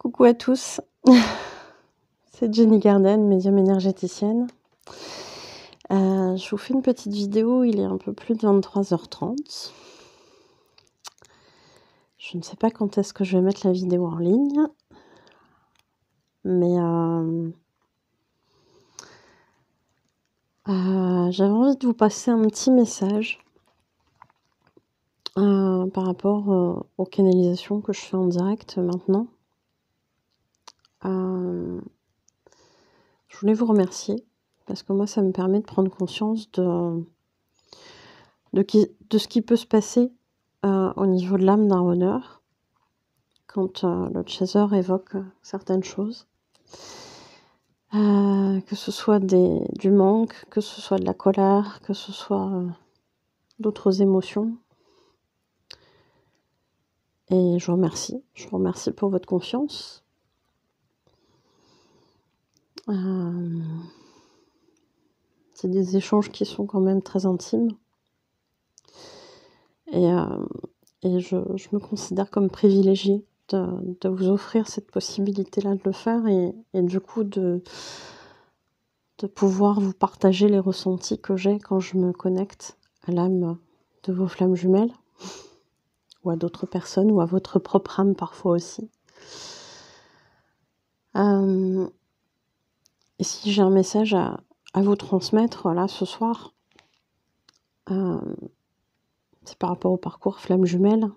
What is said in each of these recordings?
Coucou à tous, c'est Jenny Garden, médium énergéticienne. Je vous fais une petite vidéo, il est un peu plus de 23h30. Je ne sais pas quand est-ce que je vais mettre la vidéo en ligne, mais j'avais envie de vous passer un petit message par rapport aux canalisations que je fais en direct maintenant. Je voulais vous remercier parce que moi ça me permet de prendre conscience de ce qui peut se passer au niveau de l'âme d'un runner quand le chaser évoque certaines choses, que ce soit du manque, que ce soit de la colère, que ce soit d'autres émotions. Et je vous remercie pour votre confiance. C'est des échanges qui sont quand même très intimes. Et je me considère comme privilégiée de vous offrir cette possibilité-là de le faire et du coup de pouvoir vous partager les ressentis que j'ai quand je me connecte à l'âme de vos flammes jumelles ou à d'autres personnes ou à votre propre âme parfois aussi. Et si j'ai un message à vous transmettre là ce soir, c'est par rapport au parcours flammes jumelles,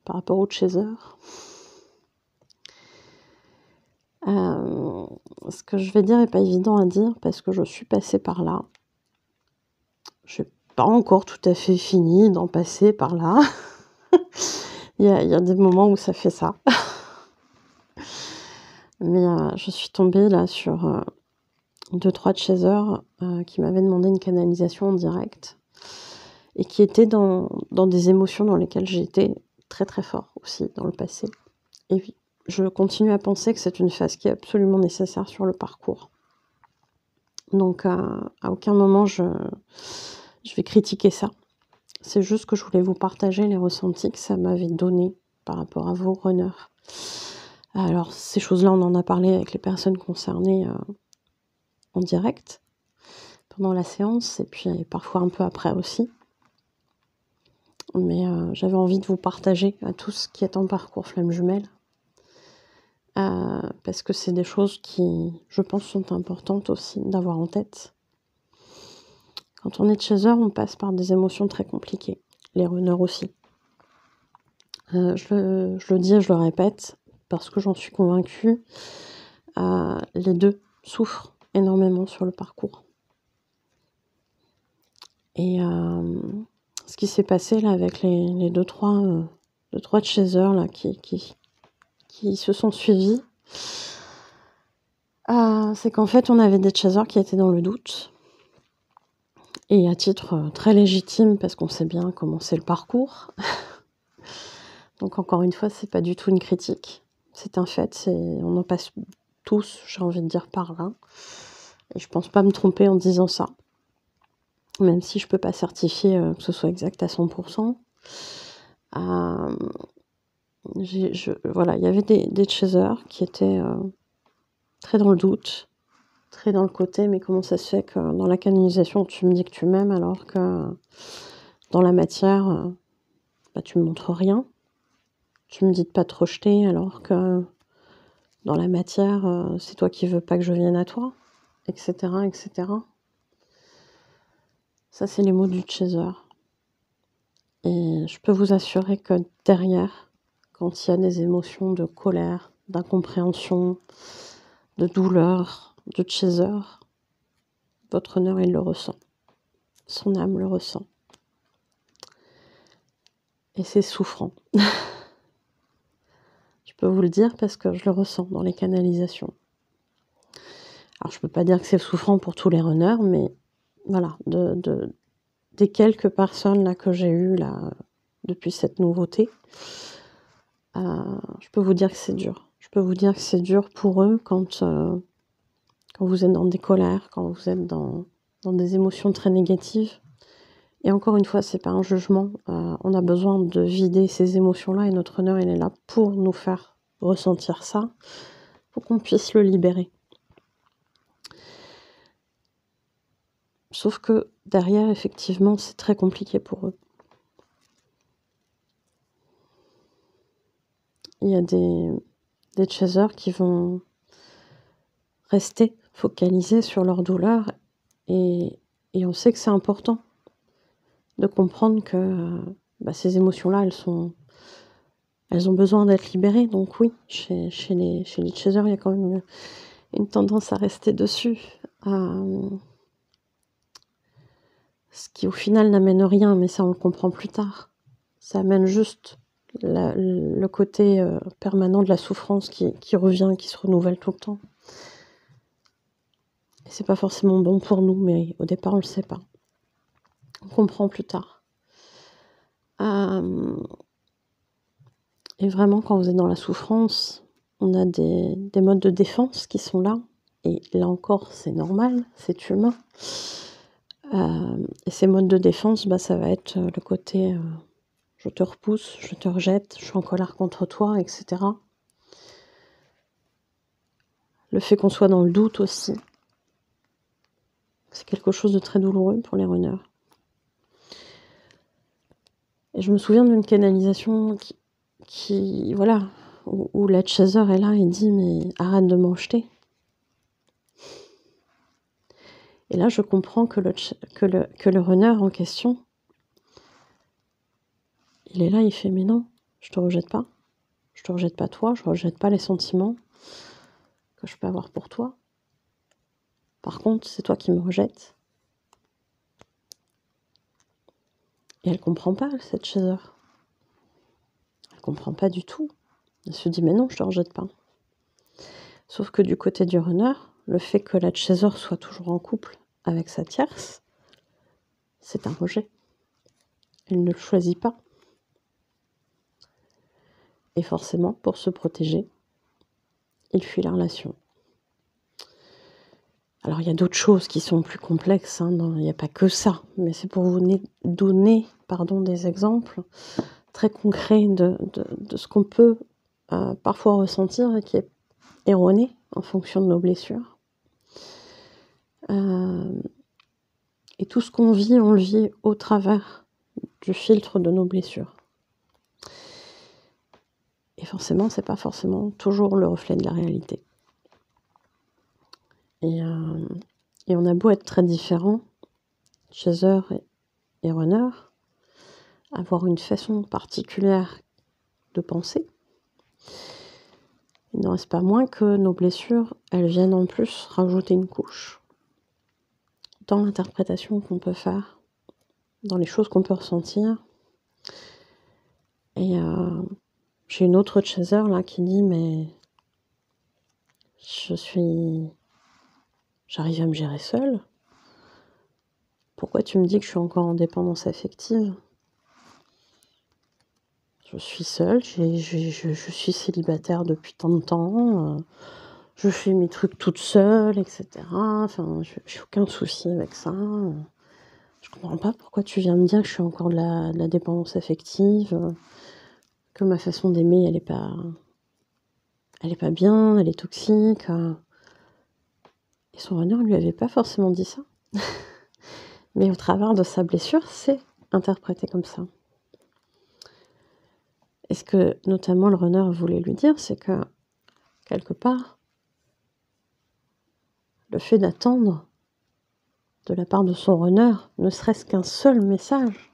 par rapport au chaser. Ce que je vais dire n'est pas évident à dire parce que je suis passée par là. Je n'ai pas encore tout à fait fini d'en passer par là. il y a des moments où ça fait ça. Mais je suis tombée là sur 2-3 chasers qui m'avaient demandé une canalisation en direct et qui étaient dans des émotions dans lesquelles j'ai été très très fort aussi dans le passé. Et oui, je continue à penser que c'est une phase qui est absolument nécessaire sur le parcours. Donc à aucun moment je vais critiquer ça. C'est juste que je voulais vous partager les ressentis que ça m'avait donné par rapport à vos runners. Alors ces choses-là, on en a parlé avec les personnes concernées en direct pendant la séance et puis parfois un peu après aussi. Mais j'avais envie de vous partager à tous ce qui est en parcours flamme jumelle. Parce que c'est des choses qui, je pense, sont importantes aussi d'avoir en tête. Quand on est chaser, on passe par des émotions très compliquées. Les runners aussi. Je le dis et je le répète, parce que j'en suis convaincue, les deux souffrent énormément sur le parcours. Et ce qui s'est passé là avec les 2-3 chasers là, qui se sont suivis, c'est qu'en fait on avait des chasers qui étaient dans le doute. Et à titre très légitime, parce qu'on sait bien comment c'est le parcours. Donc encore une fois, c'est pas du tout une critique. C'est un fait, on en passe tous, j'ai envie de dire, par là. Et je pense pas me tromper en disant ça. Même si je peux pas certifier que ce soit exact à 100%. Voilà, il y avait des chasers qui étaient très dans le doute, très dans le côté, mais comment ça se fait que dans la canalisation, tu me dis que tu m'aimes alors que dans la matière, tu me montres rien. Tu me dis de pas te rejeter alors que dans la matière, c'est toi qui veux pas que je vienne à toi, etc., etc. Ça, c'est les mots du chaser. Et je peux vous assurer que derrière, quand il y a des émotions de colère, d'incompréhension, de douleur, de chaser, votre honneur, il le ressent. Son âme le ressent. Et c'est souffrant. Je peux vous le dire parce que je le ressens dans les canalisations. Alors, je peux pas dire que c'est souffrant pour tous les runners, mais voilà, des quelques personnes là que j'ai eues là depuis cette nouveauté, je peux vous dire que c'est dur. Je peux vous dire que c'est dur pour eux quand vous êtes dans des colères, quand vous êtes dans des émotions très négatives. Et encore une fois, c'est pas un jugement. On a besoin de vider ces émotions-là et notre honneur, il est là pour nous faire ressentir ça, pour qu'on puisse le libérer. Sauf que derrière, effectivement, c'est très compliqué pour eux. Il y a des chasers qui vont rester focalisés sur leur douleur et on sait que c'est important de comprendre que ces émotions-là, elles ont besoin d'être libérées. Donc oui, chez les chasers, il y a quand même une tendance à rester dessus, ce qui au final n'amène rien, mais ça on le comprend plus tard. Ça amène juste le côté permanent de la souffrance qui revient, qui se renouvelle tout le temps. Et c'est pas forcément bon pour nous, mais au départ on le sait pas. On comprend plus tard. Et vraiment, quand vous êtes dans la souffrance, on a des modes de défense qui sont là. Et là encore, c'est normal, c'est humain. Et ces modes de défense, ça va être le côté je te repousse, je te rejette, je suis en colère contre toi, etc. Le fait qu'on soit dans le doute aussi, c'est quelque chose de très douloureux pour les runners. Et je me souviens d'une canalisation où la chaser est là et dit « mais arrête de m'en jeter ». Et là, je comprends que le runner en question, il est là, il fait « mais non, je te rejette pas. Je te rejette pas toi, je rejette pas les sentiments que je peux avoir pour toi. Par contre, c'est toi qui me rejettes. » Et elle comprend pas, cette chaser. Elle comprend pas du tout. Elle se dit « mais non, je te rejette pas ». Sauf que du côté du runner, le fait que la chaser soit toujours en couple avec sa tierce, c'est un rejet. Elle ne le choisit pas. Et forcément, pour se protéger, il fuit la relation. Alors, il y a d'autres choses qui sont plus complexes, il n'y a pas que ça, mais c'est pour vous donner des exemples très concrets de ce qu'on peut parfois ressentir et qui est erroné en fonction de nos blessures. Et tout ce qu'on vit, on le vit au travers du filtre de nos blessures. Et forcément, c'est pas forcément toujours le reflet de la réalité. Et on a beau être très différents, chaser et runner, avoir une façon particulière de penser, il n'en reste pas moins que nos blessures, elles viennent en plus rajouter une couche dans l'interprétation qu'on peut faire, dans les choses qu'on peut ressentir. Et j'ai une autre chaser là qui dit « mais j'arrive à me gérer seule. Pourquoi tu me dis que je suis encore en dépendance affective ? Je suis seule, je suis célibataire depuis tant de temps, je fais mes trucs toute seule, etc. Enfin, j'ai aucun souci avec ça. Je comprends pas pourquoi tu viens me dire que je suis encore de la dépendance affective, que ma façon d'aimer, elle est pas bien, elle est toxique. » Et son runner ne lui avait pas forcément dit ça. Mais au travers de sa blessure, c'est interprété comme ça. Et ce que notamment le runner voulait lui dire, c'est que, quelque part, le fait d'attendre de la part de son runner, ne serait-ce qu'un seul message,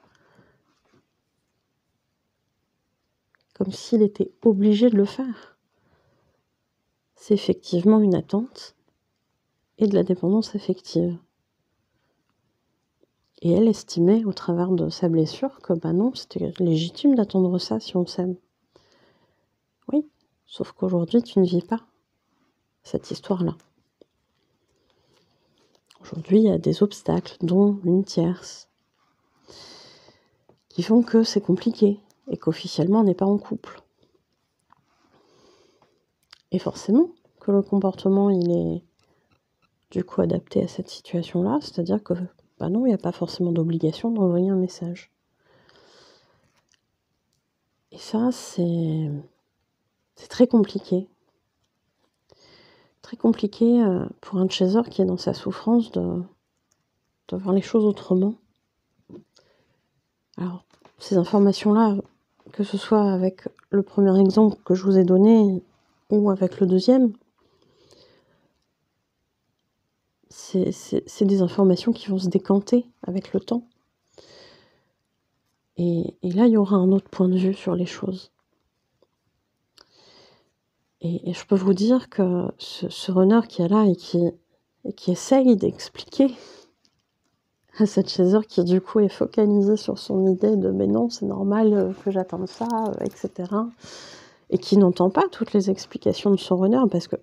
comme s'il était obligé de le faire, c'est effectivement une attente et de la dépendance affective. Et elle estimait, au travers de sa blessure, que non, c'était légitime d'attendre ça si on s'aime. Oui, sauf qu'aujourd'hui, tu ne vis pas cette histoire-là. Aujourd'hui, il y a des obstacles, dont une tierce, qui font que c'est compliqué et qu'officiellement, on n'est pas en couple. Et forcément que le comportement, il est du coup adapté à cette situation-là, c'est-à-dire que, non, il n'y a pas forcément d'obligation d'envoyer un message. Et ça, c'est C'est très compliqué. Très compliqué pour un chaser qui est dans sa souffrance de voir les choses autrement. Alors, ces informations-là, que ce soit avec le premier exemple que je vous ai donné ou avec le deuxième, c'est des informations qui vont se décanter avec le temps. Et là, il y aura un autre point de vue sur les choses. Et je peux vous dire que ce runner qui est là et qui essaye d'expliquer à cette chaser qui du coup est focalisée sur son idée de mais non, c'est normal que j'attende ça, etc. Et qui n'entend pas toutes les explications de son runner parce que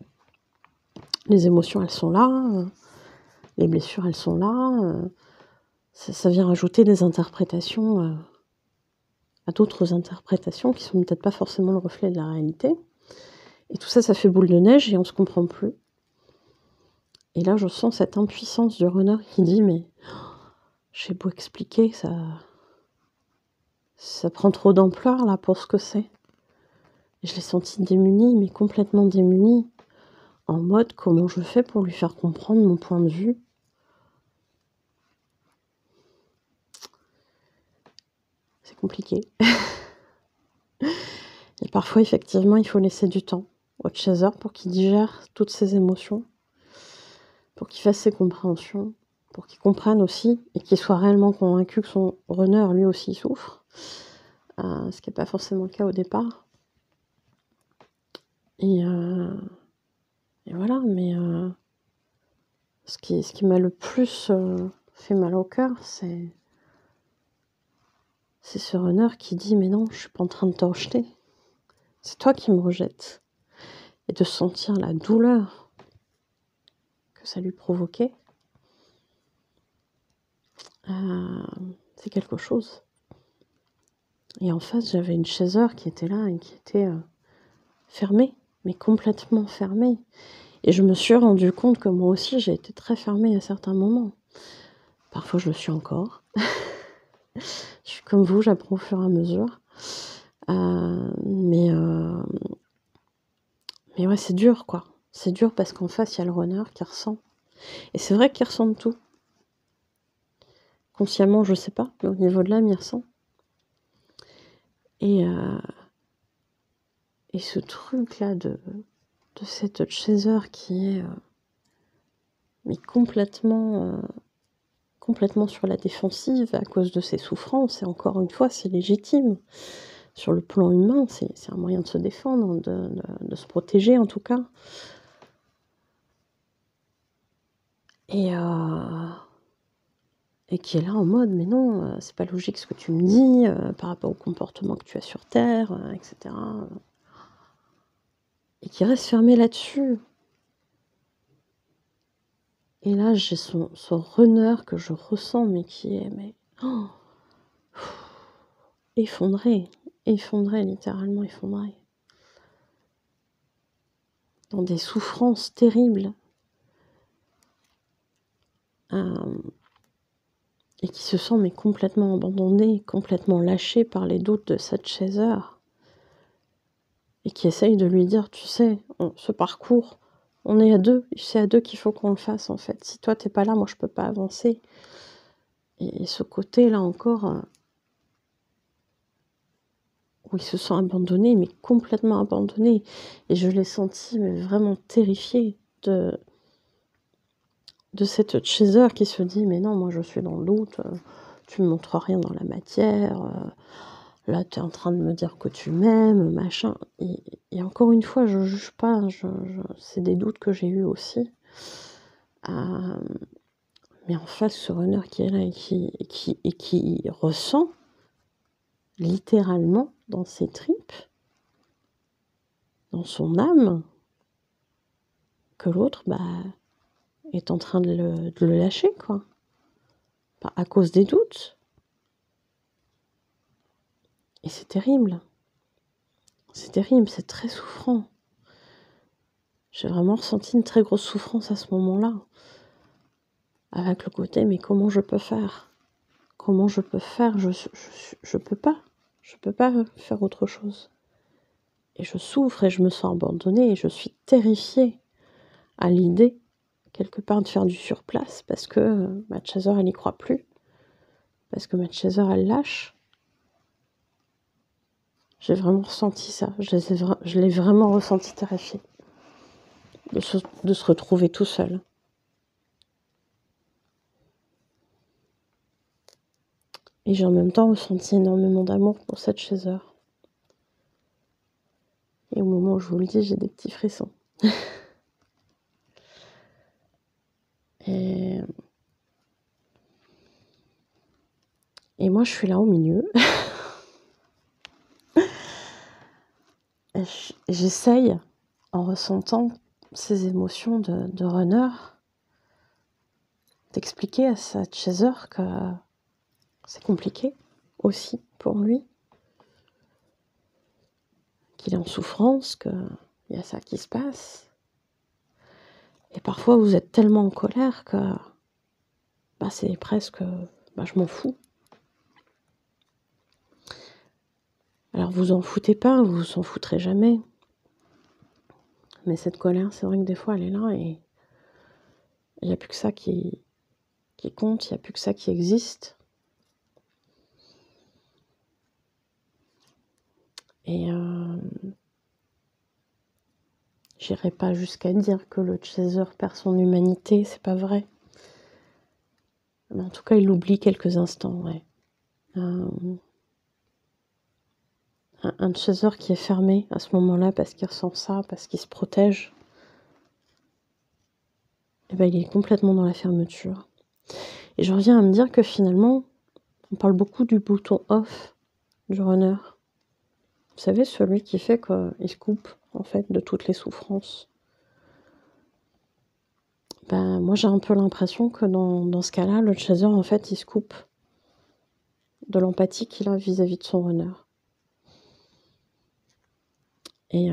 les émotions elles sont là, les blessures elles sont là, ça vient rajouter des interprétations à d'autres interprétations qui sont peut-être pas forcément le reflet de la réalité. Et tout ça, ça fait boule de neige et on se comprend plus. Et là, je sens cette impuissance du runner qui dit mais j'ai beau expliquer, ça prend trop d'ampleur là pour ce que c'est. Et je l'ai senti démunie, mais complètement démunie, en mode comment je fais pour lui faire comprendre mon point de vue. C'est compliqué. Et parfois, effectivement, il faut laisser du temps au chaser pour qu'il digère toutes ses émotions, pour qu'il fasse ses compréhensions, pour qu'il comprenne aussi et qu'il soit réellement convaincu que son runner, lui aussi, souffre. Ce qui n'est pas forcément le cas au départ. Et voilà, mais ce qui m'a le plus fait mal au cœur, c'est ce runner qui dit « Mais non, je suis pas en train de te rejeter. C'est toi qui me rejettes. » Et de sentir la douleur que ça lui provoquait, c'est quelque chose. Et en face, j'avais une chaser qui était là et qui était fermée, mais complètement fermée. Et je me suis rendu compte que moi aussi, j'ai été très fermée à certains moments. Parfois, je le suis encore. Je suis comme vous, j'apprends au fur et à mesure. Mais ouais, c'est dur, quoi. C'est dur parce qu'en face, il y a le runner qui ressent. Et c'est vrai qu'il ressent de tout. Consciemment, je sais pas, mais au niveau de l'âme, il ressent. Et ce truc-là de cette chaser qui est mais complètement sur la défensive à cause de ses souffrances, et encore une fois, c'est légitime. Sur le plan humain, c'est un moyen de se défendre, de se protéger en tout cas. Et qui est là en mode, mais non, c'est pas logique ce que tu me dis par rapport au comportement que tu as sur Terre, etc. Et qui reste fermé là-dessus. Et là, j'ai son runner que je ressens, mais qui est effondré, littéralement effondré. Dans des souffrances terribles. Et qui se sent mais complètement abandonné, complètement lâché par les doutes de cette chaser. Et qui essaye de lui dire, tu sais, ce parcours, on est à deux, c'est à deux qu'il faut qu'on le fasse en fait. Si toi t'es pas là, moi je peux pas avancer. Et ce côté là encore, où il se sent abandonné, mais complètement abandonné. Et je l'ai senti mais vraiment terrifié de cette chaser qui se dit, mais non, moi je suis dans le doute, tu me montres rien dans la matière, là tu es en train de me dire que tu m'aimes, machin. Et encore une fois, je juge pas, c'est des doutes que j'ai eus aussi. Mais en face, ce runner qui est là et qui ressent littéralement dans ses tripes, dans son âme, que l'autre est en train de le lâcher, quoi. À cause des doutes. Et c'est terrible. C'est terrible, c'est très souffrant. J'ai vraiment ressenti une très grosse souffrance à ce moment-là. Avec le côté, mais comment je peux faire? Comment je peux faire? Je peux pas. Je peux pas faire autre chose. et je souffre et je me sens abandonnée et je suis terrifiée à l'idée, quelque part, de faire du surplace parce que ma Chaser, elle n'y croit plus, parce que ma Chaser, elle lâche. J'ai vraiment ressenti ça, je l'ai vraiment ressenti terrifiée de se retrouver tout seul. Et j'ai en même temps ressenti énormément d'amour pour cette Chaser. Et au moment où je vous le dis, j'ai des petits frissons. Et moi, je suis là au milieu. Et j'essaye, en ressentant ces émotions de runner, d'expliquer à cette Chaser que c'est compliqué aussi pour lui, qu'il est en souffrance, qu'il y a ça qui se passe. Et parfois, vous êtes tellement en colère que c'est presque... je m'en fous. Alors, vous en foutez pas, vous vous en foutrez jamais. Mais cette colère, c'est vrai que des fois, elle est là et il n'y a plus que ça qui compte, il n'y a plus que ça qui existe. Et j'irai pas jusqu'à dire que le Chaser perd son humanité, c'est pas vrai. Mais en tout cas, il oublie quelques instants, ouais. Un Chaser qui est fermé à ce moment-là parce qu'il ressent ça, parce qu'il se protège, et il est complètement dans la fermeture. Et je reviens à me dire que finalement, on parle beaucoup du bouton off du runner. Vous savez, celui qui fait qu'il se coupe, en fait, de toutes les souffrances. Moi, j'ai un peu l'impression que dans ce cas-là, le Chaser, en fait, il se coupe de l'empathie qu'il a vis-à-vis de son runner. Et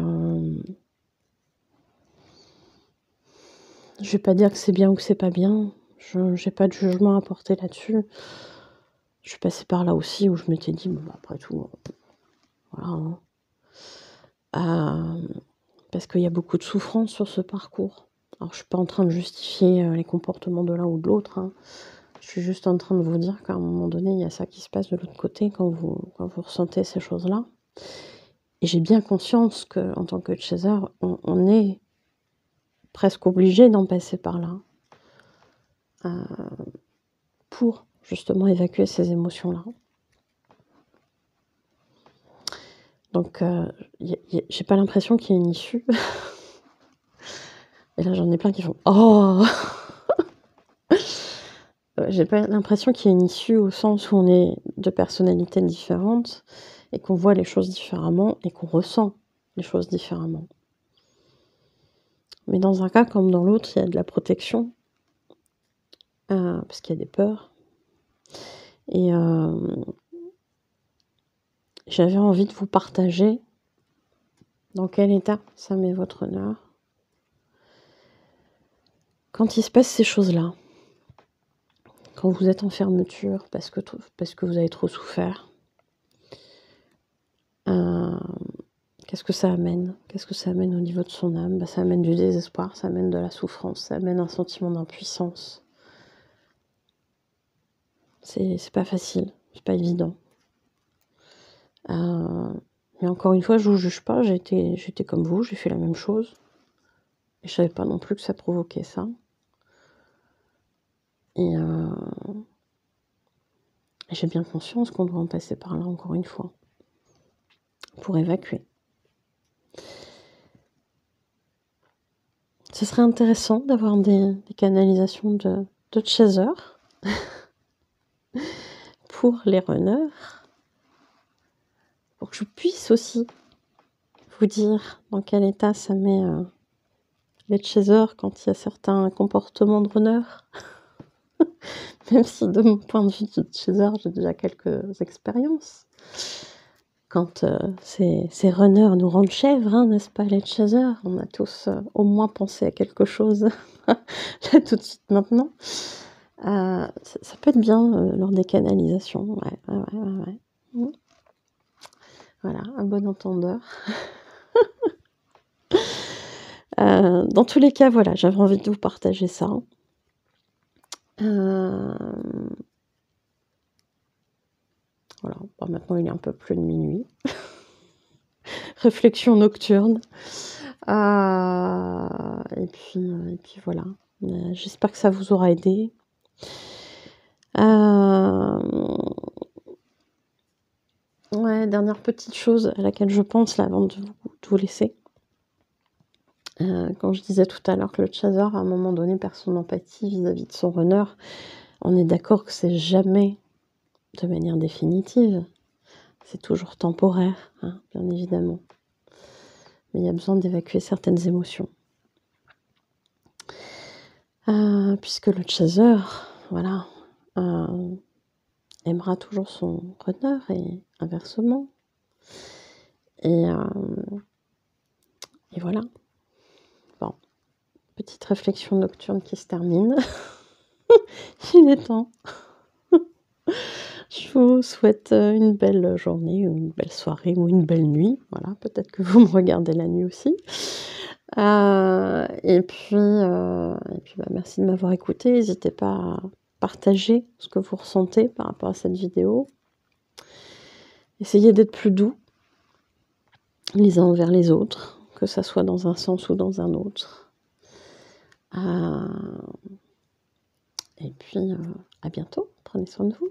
je vais pas dire que c'est bien ou que c'est pas bien. J'ai pas de jugement à porter là-dessus. Je suis passée par là aussi où je m'étais dit, après tout, voilà. Parce qu'il y a beaucoup de souffrance sur ce parcours. Alors, je suis pas en train de justifier les comportements de l'un ou de l'autre, hein. Je suis juste en train de vous dire qu'à un moment donné, il y a ça qui se passe de l'autre côté quand vous ressentez ces choses-là. Et j'ai bien conscience qu'en tant que chaser, on est presque obligé d'en passer par là pour justement évacuer ces émotions-là. Donc, j'ai pas l'impression qu'il y ait une issue. Et là, j'en ai plein qui font « Oh !» J'ai pas l'impression qu'il y ait une issue au sens où on est de personnalités différentes et qu'on voit les choses différemment et qu'on ressent les choses différemment. Mais dans un cas comme dans l'autre, il y a de la protection, parce qu'il y a des peurs. Et j'avais envie de vous partager dans quel état ça met votre honneur quand il se passe ces choses-là. Quand vous êtes en fermeture parce que vous avez trop souffert. Qu'est-ce que ça amène? Qu'est-ce que ça amène au niveau de son âme? Ça amène du désespoir, ça amène de la souffrance, ça amène un sentiment d'impuissance. C'est pas facile, c'est pas évident. Mais encore une fois, je vous juge pas, j'étais comme vous, j'ai fait la même chose. Et je savais pas non plus que ça provoquait ça. Et j'ai bien conscience qu'on doit en passer par là, encore une fois, pour évacuer. Ce serait intéressant d'avoir des canalisations de chaser pour les runners, pour que je puisse aussi vous dire dans quel état ça met les chasers quand il y a certains comportements de runner. Même si de mon point de vue de chaser, j'ai déjà quelques expériences. Quand ces runners nous rendent chèvres, hein, n'est-ce pas, les chasers? On a tous au moins pensé à quelque chose là tout de suite maintenant. Ça peut être bien lors des canalisations. Ouais. Voilà, un bon entendeur. Dans tous les cas, voilà, j'avais envie de vous partager ça. Voilà, bon, maintenant il est un peu plus de minuit. Réflexion nocturne. Et puis voilà. J'espère que ça vous aura aidé. Ouais, dernière petite chose à laquelle je pense là avant de vous laisser. Quand je disais tout à l'heure que le chaser, à un moment donné, perd son empathie vis-à-vis de son runner, on est d'accord que c'est jamais de manière définitive. C'est toujours temporaire, hein, bien évidemment. Mais il y a besoin d'évacuer certaines émotions. Puisque le chaser, voilà, aimera toujours son runner et inversement. Et voilà. Bon, petite réflexion nocturne qui se termine. Il est temps. Je vous souhaite une belle journée, ou une belle soirée ou une belle nuit. Voilà, peut-être que vous me regardez la nuit aussi. Et puis merci de m'avoir écouté. N'hésitez pas à partager ce que vous ressentez par rapport à cette vidéo. Essayez d'être plus doux les uns envers les autres, que ça soit dans un sens ou dans un autre. Et puis à bientôt. Prenez soin de vous.